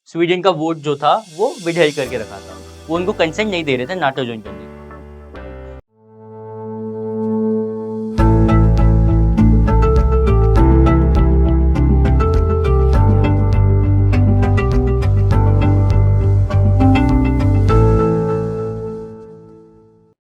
Sweden का vote जो था वो विदहेल्ड करके रखा था, वो उनको कंसेंट नहीं दे रहे थे नाटो ज्वाइन करने के।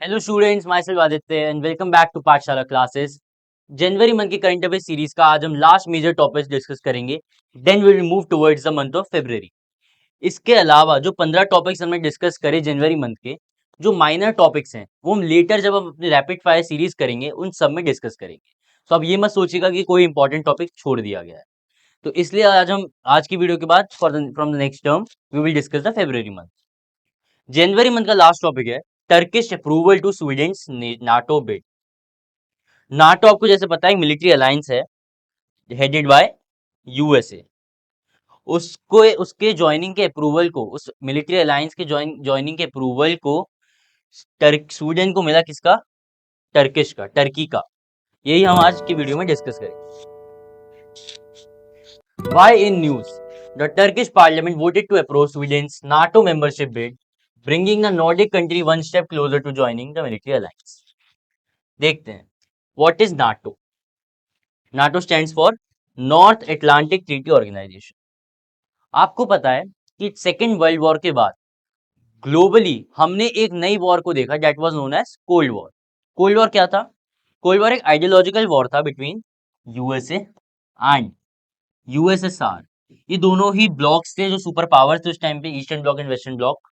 Hello students, myself Aditya and welcome back to Pathshala classes. जनवरी मंथ की करंट अफेयर सीरीज का आज हम लास्ट मेजर टॉपिक्स डिस्कस करेंगे, then we will move towards the month of February. इसके अलावा जो 15 टॉपिक्स हमने डिस्कस करे जनवरी मंथ के, जो माइनर टॉपिक्स हैं वो हम लेटर जब हम अपनी रैपिड फायर सीरीज करेंगे उन सब में डिस्कस करेंगे। तो अब ये मत सोचिएगा कि कोई इंपॉर्टेंट टॉपिक छोड़ दिया गया है। तो इसलिए आज की वीडियो के बाद from the next term we will discuss the February month. जनवरी मंथ का लास्ट टॉपिक है Turkish approval to Sweden's NATO bid. NATO आपको जैसे पता है मिलिट्री अलायंस है हेडेड बाय यूएसए। उसको उसके ज्वाइनिंग के अप्रूवल को, उस मिलिट्री अलायंस के ज्वाइनिंग के अप्रूवल को स्वीडन को मिला, किसका? टर्किश का, टर्की का। यही हम आज की वीडियो में डिस्कस करेंगे। Why in news? The Turkish parliament voted to approve Sweden's NATO membership bid, bringing the Nordic country one step closer to joining the military alliance. देखते हैं what is NATO. NATO stands for North Atlantic Treaty Organization. आपको पता है कि second world war के बाद globally हमने एक नई वॉर को देखा, that was known as cold war. Cold war क्या था? कोल्ड वॉर एक आइडियोलॉजिकल वॉर था बिटवीन यूएसए एंड यूएसएसआर। ये दोनों ही ब्लॉक्स थे जो सुपर पावर्स थे उस टाइम पे, eastern block and western block.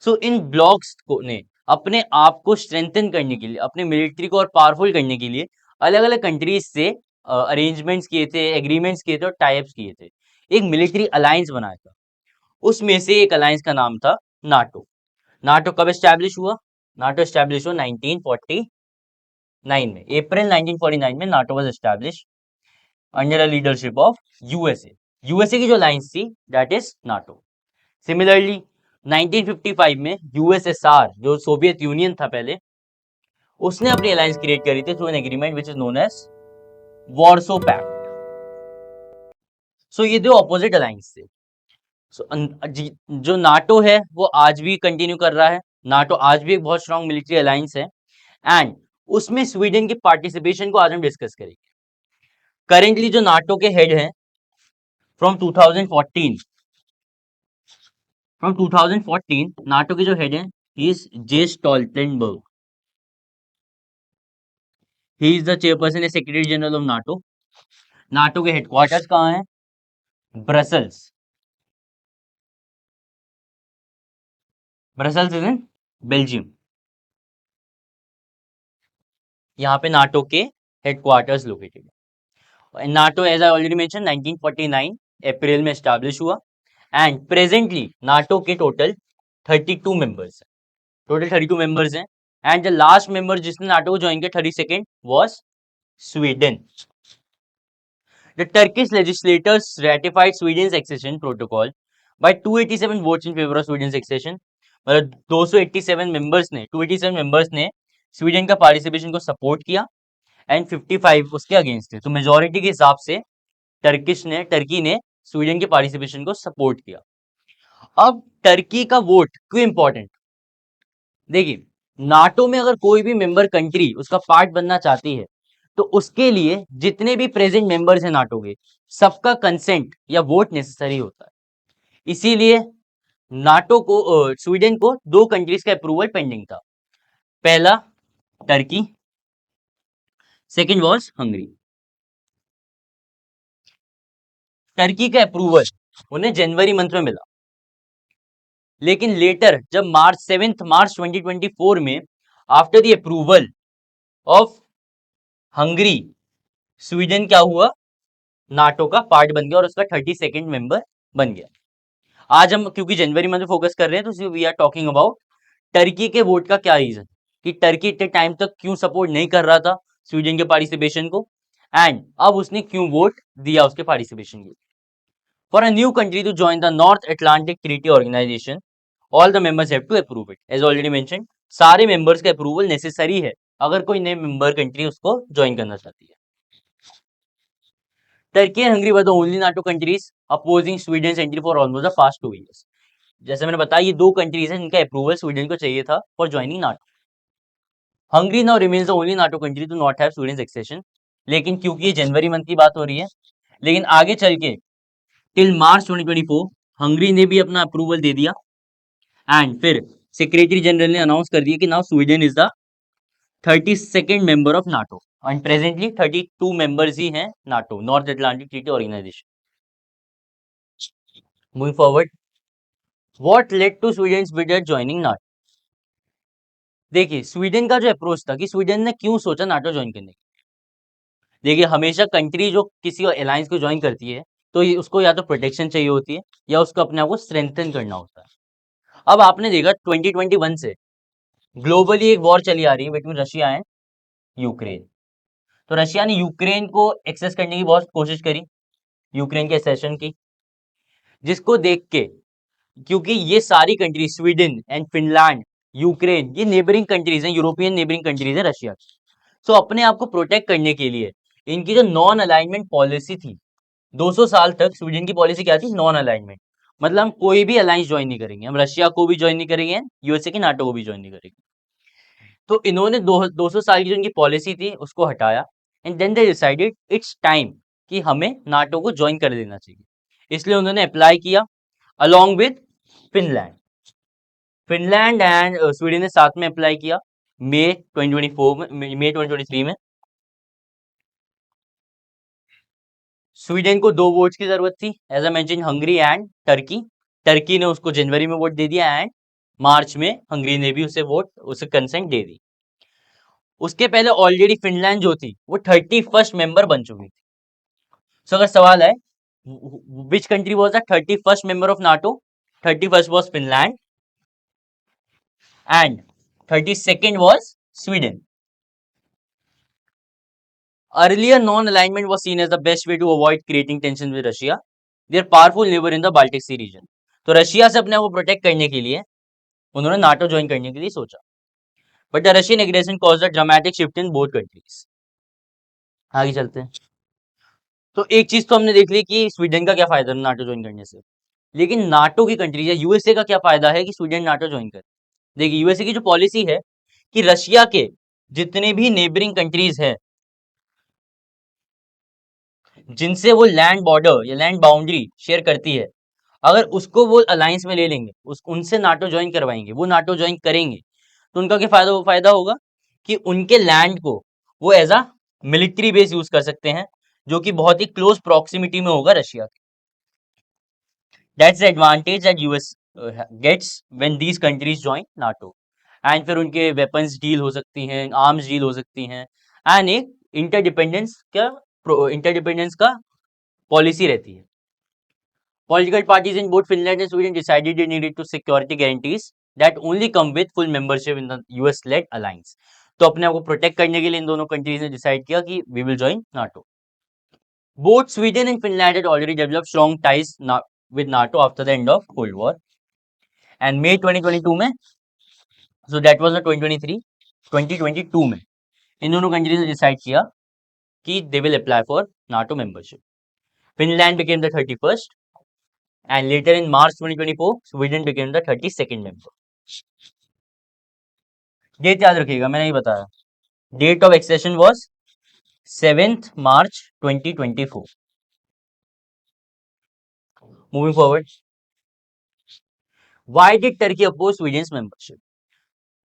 So in blocks को ने अपने आप को स्ट्रेंथन करने के लिए, अपने मिलिट्री को और पावरफुल करने के लिए अलग अलग कंट्रीज से अरेंजमेंट्स किए थे, एग्रीमेंट्स किए थे और टाइप्स किए थे, एक मिलिट्री अलायंस बनाया था। उसमें से एक अलायंस का नाम था नाटो। नाटो कब एस्टैब्लिश हुआ? नाटो एस्टैब्लिश हुआ 1949 में, अप्रैल 1949 में NATO was establish under the leadership of USA. USA की जो अलायंस थी दैट इज नाटो। सिमिलरली 1955 में यूएसएसआर, जो सोवियत यूनियन था पहले, उसने अपनी अलायंस क्रिएट करी थी through an agreement which is known as Warsaw Pact. So ये दो ऑपोजिट अलायंस थे। जो नाटो है वो आज भी कंटिन्यू कर रहा है। नाटो आज भी एक बहुत स्ट्रॉन्ग मिलिट्री अलायंस है एंड उसमें स्वीडन के पार्टिसिपेशन को आज हम डिस्कस करेंगे। करेंटली जो नाटो के हेड हैं फ्रॉम 2014 नाटो के जो हेड हैं he is J Stoltenberg. He is the chairperson and secretary general of NATO. NATO के हेडक्वार्टर्स कहाँ हैं? Brussels. Brussels is in Belgium. यहाँ पे नाटो के हेडक्वार्टर्स लोकेटेड है। NATO as I already mention 1949 April में एस्टैब्लिश हुआ एंड प्रेजेंटली नाटो के टोटल 32 मेंबर्स हैं। टोटल 32 मेंबर्स हैं एंड द लास्ट मेंबर जिसने नाटो को ज्वाइन किया 32nd was Sweden. The Turkish legislators ratified Sweden's accession protocol by 287 votes in favor of Sweden's accession. मतलब 287 मेंबर्स ने 287 मेंबर्स ने स्वीडन का पार्टिसिपेशन को सपोर्ट किया एंड 55 उसके अगेंस्ट थे। तो मेजोरिटी के हिसाब से टर्की ने स्वीडन के पार्टिसिपेशन को सपोर्ट किया। अब टर्की का वोट क्यों इंपॉर्टेंट? देखिए, नाटो में अगर कोई भी मेंबर कंट्री उसका पार्ट बनना चाहती है तो उसके लिए जितने भी प्रेजेंट मेंबर्स हैं नाटो के, सबका कंसेंट या वोट नेसेसरी होता है। इसीलिए नाटो को स्वीडन को दो कंट्रीज का अप्रूवल पेंडिंग था। पहला Turkey, second was Hungary. Turkey का अप्रूवल उन्हें जनवरी मंथ में मिला, लेकिन लेटर जब मार्च 2024 में after the approval of Hungary, Sweden क्या हुआ? नाटो का पार्ट बन गया और उसका 32nd मेंबर बन गया। आज हम क्योंकि जनवरी मंथ में फोकस कर रहे हैं तो we are talking about Turkey के वोट का क्या रीजन, कि टर्की इतने टाइम तक क्यों सपोर्ट नहीं कर रहा था स्वीडन के पार्टिसिपेशन को एंड अब उसने क्यों वोट दिया उसके पार्टिसिपेशन के। For a new country to join the North Atlantic Treaty Organization all the members have to approve it. As already mention, सारे मेंबर्स का अप्रूवल नेसेसरी है अगर कोई नई मेंबर कंट्री उसको ज्वाइन करना चाहती है। Turkey and Hungary were the only NATO countries opposing Sweden entry for almost the past 2 years। जैसे मैंने बताया ये 2 कंट्रीज हैं जिनका अप्रूवल स्वीडन को चाहिए था for joining NATO. Hungary now remains the only NATO country to not have Sweden accession. लेकिन क्योंकि ये जनवरी मंथ की बात हो रही है, लेकिन आगे चल के टिल मार्च 2024 हंगरी ने भी अपना अप्रूवल दे दिया एंड फिर सेक्रेटरी जनरल ने अनाउंस कर दिया कि now Sweden is the 32nd member of NATO and presently 32 members ही हैं NATO, North Atlantic Treaty Organization. Moving forward, what led to Sweden bid at joining NATO. देखिए Sweden का जो अप्रोच था कि स्वीडन ने क्यों सोचा नाटो ज्वाइन करने की। देखिए हमेशा कंट्री जो किसी अलायंस को ज्वाइन करती है तो उसको या तो प्रोटेक्शन चाहिए होती है या उसको अपने आप को स्ट्रेंथन करना होता है। अब आपने देखा 2021 से ग्लोबली एक वॉर चली आ रही है बिटवीन रशिया एंड यूक्रेन। तो रशिया ने यूक्रेन को एक्सेस करने की बहुत कोशिश करी, यूक्रेन के एसेशन की, जिसको देख के क्योंकि ये सारी country Sweden and Finland, Ukraine, ये नेबरिंग कंट्रीज हैं, यूरोपियन नेबरिंग कंट्रीज हैं रशिया की। सो अपने आप को प्रोटेक्ट करने के लिए इनकी जो नॉन अलाइनमेंट पॉलिसी थी 200 साल तक, स्वीडन की पॉलिसी क्या थी? Non alignment. मतलब हम कोई भी अलायंस ज्वाइन नहीं करेंगे, हम रशिया को भी ज्वाइन नहीं करेंगे, यूएसए की नाटो को भी ज्वाइन नहीं करेंगे। तो इन्होंने 200 साल की जो इनकी पॉलिसी थी उसको हटाया and then they decided it's time कि हमें नाटो को ज्वाइन कर देना चाहिए। इसलिए उन्होंने अप्लाई किया along with Finland. Finland and Sweden ने साथ में अप्लाई किया मई 2024 में, मई 2023 में। स्वीडन को 2 वोट्स की जरूरत थी, as I mention Hungary and Turkey. Turkey ने उसको जनवरी में वोट दे दिया एंड मार्च में हंगरी ने भी उसे कंसेंट दे दी। उसके पहले ऑलरेडी फिनलैंड जो थी वो 31st मेंबर बन चुकी थी। सो अगर सवाल है which country was the 31st member of NATO, 31st was Finland and 32nd was Sweden. Earlier, non-alignment was seen as the best way to avoid creating tension with Russia, their powerful neighbor in the Baltic Sea region। तो Russia से अपने आप को protect करने के लिए उन्होंने NATO join करने के लिए सोचा। But the Russian aggression caused a dramatic shift in both countries. आगे चलते हैं। तो एक चीज तो हमने देख ली कि स्वीडन का क्या फायदा नाटो ज्वाइन करने से, लेकिन नाटो की कंट्री या यूएसए का क्या फायदा है कि स्वीडन नाटो ज्वाइन करे। देखिए यूएसए की जो पॉलिसी है कि रशिया के जितने भी नेबरिंग कंट्रीज है जिनसे वो लैंड बॉर्डर या लैंड बाउंड्री शेयर करती है, अगर उसको वो अलायंस में ले लेंगे, उनसे नाटो ज्वाइन करवाएंगे, वो नाटो ज्वाइन करेंगे, तो उनका क्या फायदा होगा कि उनके लैंड को वो as a military base use कर सकते हैं, जो कि बहुत ही क्लोज प्रॉक्सिमिटी में होगा रशिया के। That's the advantage that US gets when these countries join NATO. And फिर उनके वेपन्स डील हो सकती हैं, आर्म्स डील हो सकती हैं एंड एक इंटरडिपेंडेंस का पॉलिसी रहती है। Political parties in both Finland and Sweden decided they needed to security guarantees that only come with full membership in the US-led alliance। तो अपने आप को प्रोटेक्ट करने के लिए इन दोनों कंट्रीज ने डिसाइड किया कि we will join NATO. Both Sweden and Finland had already developed strong ties with NATO after the end of Cold War। And May 2022 में, so that was the 2023, 2022 में इन दोनों कंट्रीज ने डिसाइड किया कि they will apply for NATO membership। Finland became the 31st and later in March 2024 Sweden became the 32nd member। Date याद रखिएगा, मैंने नहीं बताया। Date of accession was 7th March 2024। Moving forward, why did Turkey oppose Sweden membership.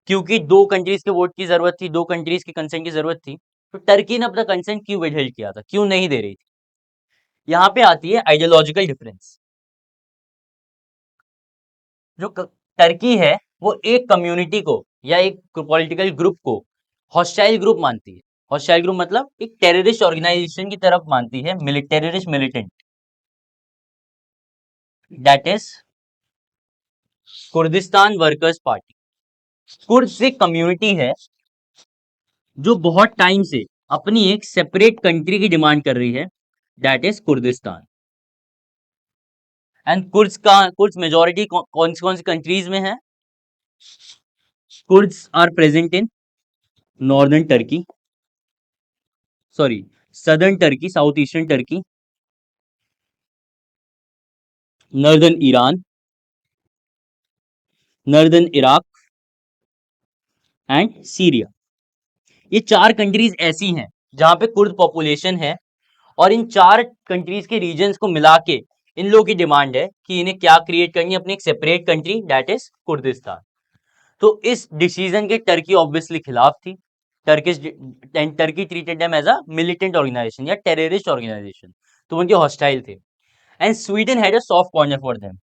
क्योंकि 2 countries के vote की जरूरत थी, 2 कंट्रीज की कंसेंट की जरूरत थी, तो टर्की ने अपना कंसेंट क्यों विदहोल्ड किया था, क्यों नहीं दे रही थी। यहाँ पे आती है आइडियोलॉजिकल डिफरेंस। जो टर्की है वो एक कम्युनिटी को या एक पॉलिटिकल ग्रुप को हॉस्टाइल ग्रुप मानती है। हॉस्टाइल ग्रुप मतलब एक टेररिस्ट ऑर्गेनाइजेशन की तरफ मानती है, terrorist militant, that is Kurdistan workers party. Kurd एक कम्युनिटी है जो बहुत टाइम से अपनी एक सेपरेट कंट्री की डिमांड कर रही है, that is Kurdistan. And Kurds majority कौन सी कंट्रीज में है? Kurds are present in northern Turkey, sorry southern Turkey, south eastern Turkey, northern Iran, northern Iraq and Syria. ये 4 कंट्रीज ऐसी हैं जहां पे कुर्द पॉपुलेशन है, और इन 4 कंट्रीज के रीजन्स को मिला के इन लोगों की डिमांड है कि इन्हें क्या क्रिएट करनी है, अपनी एक separate country, that is Kurdistan. तो इस डिसीजन के टर्की ऑब्वियसली खिलाफ थी। Turkey treated them as a militant organization या टेररिस्ट ऑर्गेनाइजेशन, तो उनके हॉस्टाइल थे। And Sweden had a soft corner for them.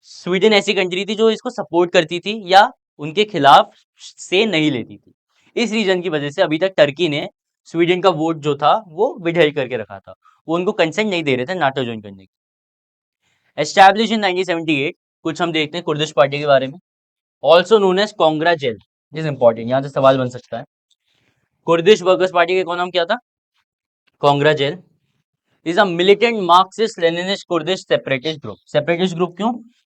Sweden ऐसी कंट्री थी जो इसको सपोर्ट करती थी या उनके खिलाफ से नहीं लेती थी। इस रीजन की वजह से अभी तक टर्की ने स्वीडन का वोट जो था वो विदहेल्ड करके रखा था, वो उनको कंसेंट नहीं दे रहे थे नाटो ज्वाइन करने की। एस्टैब्लिश इन 1978, कुछ हम देखते हैं कुर्दिश पार्टी के बारे में। Also known as Kongra Gel, is important, यहाँ से सवाल बन सकता है। कुर्दिश वर्कर्स पार्टी का कौन नाम क्या था? Kongra Gel is a militant Marxist Leninist Kurdish separatist group. Separatist group क्यों?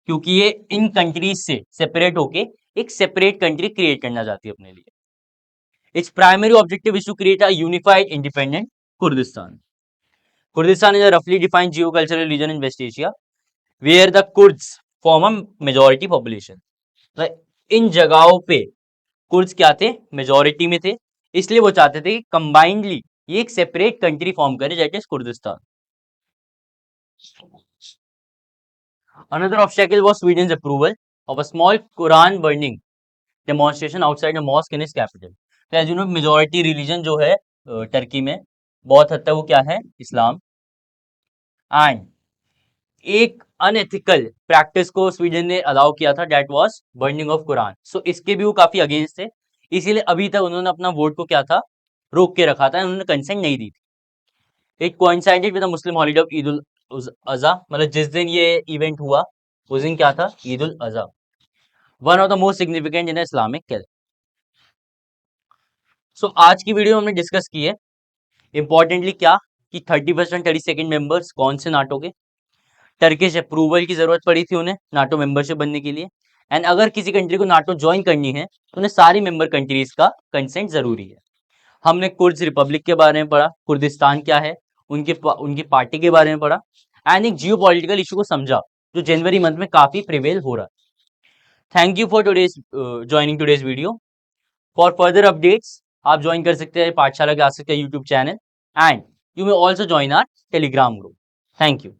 क्योंकि ये इन कंट्रीज से सेपरेट होके एक सेपरेट कंट्री क्रिएट करना चाहती है अपने लिए। Its primary objective is to create a unified independent Kurdistan. Kurdistan is a roughly defined geocultural region in West Asia where the Kurds form a majority population. इन जगहों पे Kurds क्या थे? Majority में थे, इसलिए वो चाहते थे कि कंबाइंडली ये एक सेपरेट कंट्री फॉर्म करे, that is Kurdistan. Another obstacle was Sweden's approval of a small Quran burning demonstration outside a mosque in its capital. तो as you know majority religion जो है टर्की में बहुत हद तक वो क्या है? इस्लाम। एंड एक अनएथिकल प्रैक्टिस को स्वीडन ने अलाउ किया था, that was burning of Quran. So इसके भी वो काफी अगेंस्ट थे, इसीलिए अभी तक उन्होंने अपना वोट को क्या था? रोक के रखा था, उन्होंने कंसेंट नहीं दी थी। It coincided with the Muslim holiday of Eid ul Adha, मतलब जिस दिन ये इवेंट हुआ उस दिन क्या था? Eid ul Adha, one of the most significant in Islamic calendar. सो आज की वीडियो हमने डिस्कस की है इंपॉर्टेंटली क्या, कि 31st एंड 32nd मेंबर्स कौन से नाटो के, टर्किश अप्रूवल की जरूरत पड़ी थी उन्हें नाटो मेंबरशिप बनने के लिए, एंड अगर किसी कंट्री को नाटो ज्वाइन करनी है तो उन्हें सारी मेंबर कंट्रीज का कंसेंट जरूरी है। हमने कुर्द रिपब्लिक के बारे में पढ़ा, कुर्दिस्तान क्या है, उनकी पार्टी के बारे में पढ़ा, एंड एक जियो पॉलिटिकल इशू को समझा जो जनवरी मंथ में काफी प्रिवेल हो रहा है। Thank you for today's joining today's video. For further updates आप ज्वाइन कर सकते हैं पाठशाला के आ सकते हैं YouTube channel, and you may also join our Telegram group. Thank you.